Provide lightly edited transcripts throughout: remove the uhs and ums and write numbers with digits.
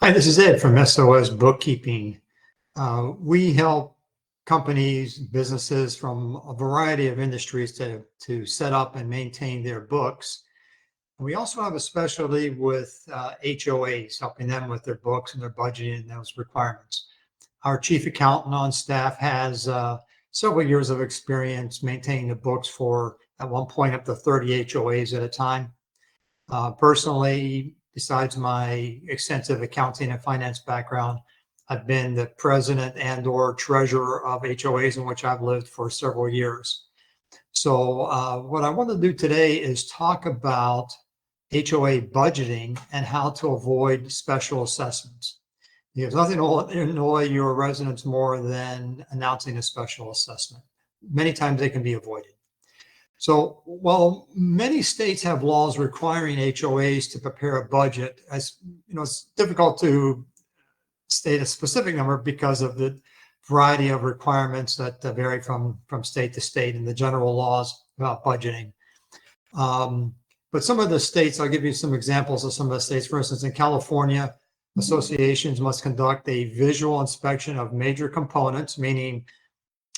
Hi, this is Ed from SOS Bookkeeping. We help companies, businesses from a variety of industries to set up and maintain their books. We also have a specialty with HOAs, helping them with their books and their budgeting and those requirements. Our chief accountant on staff has several years of experience maintaining the books for, at one point, up to 30 HOAs at a time. Personally, besides my extensive accounting and finance background, I've been the president and/or treasurer of HOAs in which I've lived for several years. So what I want to do today is talk about HOA budgeting and how to avoid special assessments. Because nothing will annoy your residents more than announcing a special assessment. Many times they can be avoided. So while many states have laws requiring HOAs to prepare a budget, as you know, it's difficult to state a specific number because of the variety of requirements that vary from state to state and the general laws about budgeting. But some of the states, I'll give you some examples of some of the states. For instance, in California, associations must conduct a visual inspection of major components, meaning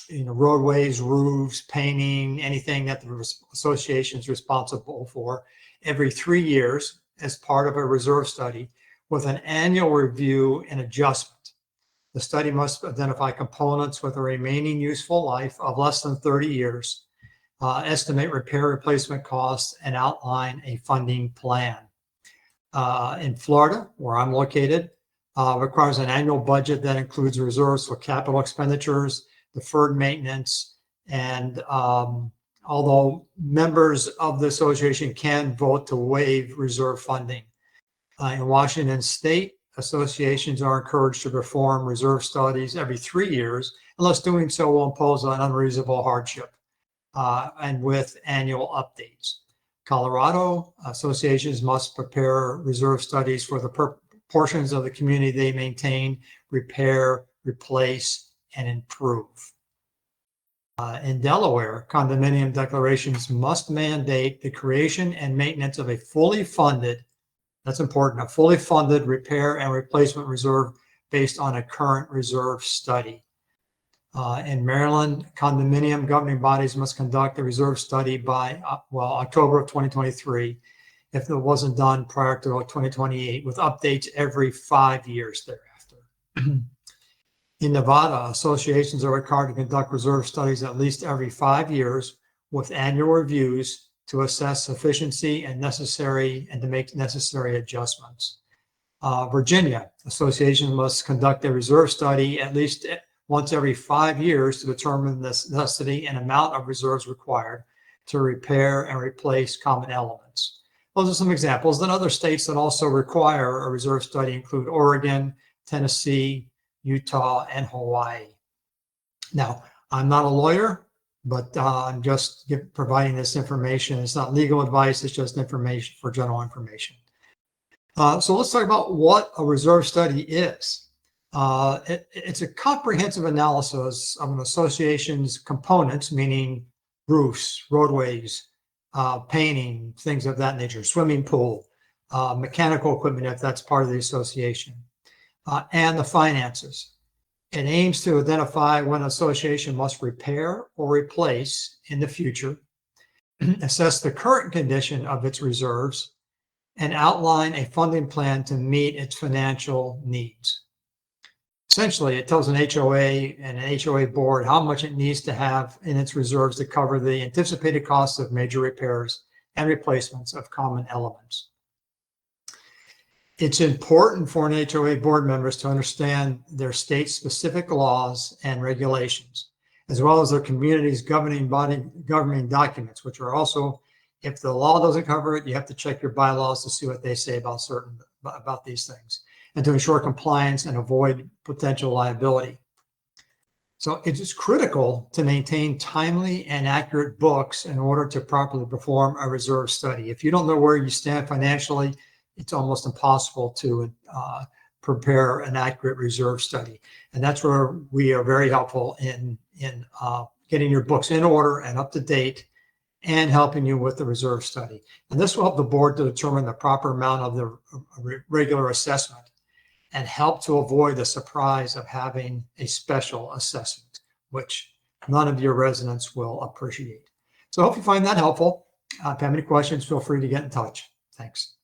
roadways, roofs, painting, anything that the association is responsible for, every 3 years as part of a reserve study with an annual review and adjustment. The study must identify components with a remaining useful life of less than 30 years, estimate repair replacement costs, and outline a funding plan. In Florida, where I'm located, requires an annual budget that includes reserves for capital expenditures, deferred maintenance, and although members of the association can vote to waive reserve funding. In Washington State, associations are encouraged to perform reserve studies every 3 years, unless doing so will impose an unreasonable hardship, and with annual updates. Colorado, associations must prepare reserve studies for the portions of the community they maintain, repair, replace, and improve. In Delaware, condominium declarations must mandate the creation and maintenance of a fully funded, that's important, a fully funded repair and replacement reserve based on a current reserve study. In Maryland, condominium governing bodies must conduct a reserve study by, October of 2023, if it wasn't done prior to 2028, with updates every 5 years thereafter. In Nevada, associations are required to conduct reserve studies at least every 5 years with annual reviews to assess sufficiency and to make necessary adjustments. Virginia, associations must conduct a reserve study at least once every 5 years to determine the necessity and amount of reserves required to repair and replace common elements. Those are some examples. Then other states that also require a reserve study include Oregon, Tennessee, Utah, and Hawaii. Now, I'm not a lawyer, but I'm just providing this information. It's not legal advice, it's just information for general information. So let's talk about what a reserve study is. It's a comprehensive analysis of an association's components, meaning roofs, roadways, painting, things of that nature, swimming pool, mechanical equipment if that's part of the association, and the finances. It aims to identify when an association must repair or replace in the future, assess the current condition of its reserves, and outline a funding plan to meet its financial needs. Essentially, it tells an HOA and an HOA board how much it needs to have in its reserves to cover the anticipated costs of major repairs and replacements of common elements. It's important for an HOA board members to understand their state-specific laws and regulations, as well as their community's governing documents, which are also, if the law doesn't cover it, you have to check your bylaws to see what they say about these things, and to ensure compliance and avoid potential liability. So it is critical to maintain timely and accurate books in order to properly perform a reserve study. If you don't know where you stand financially, it's almost impossible to prepare an accurate reserve study. And that's where we are very helpful in getting your books in order and up to date and helping you with the reserve study. And this will help the board to determine the proper amount of the regular assessment and help to avoid the surprise of having a special assessment, which none of your residents will appreciate. So I hope you find that helpful. If you have any questions, feel free to get in touch. Thanks.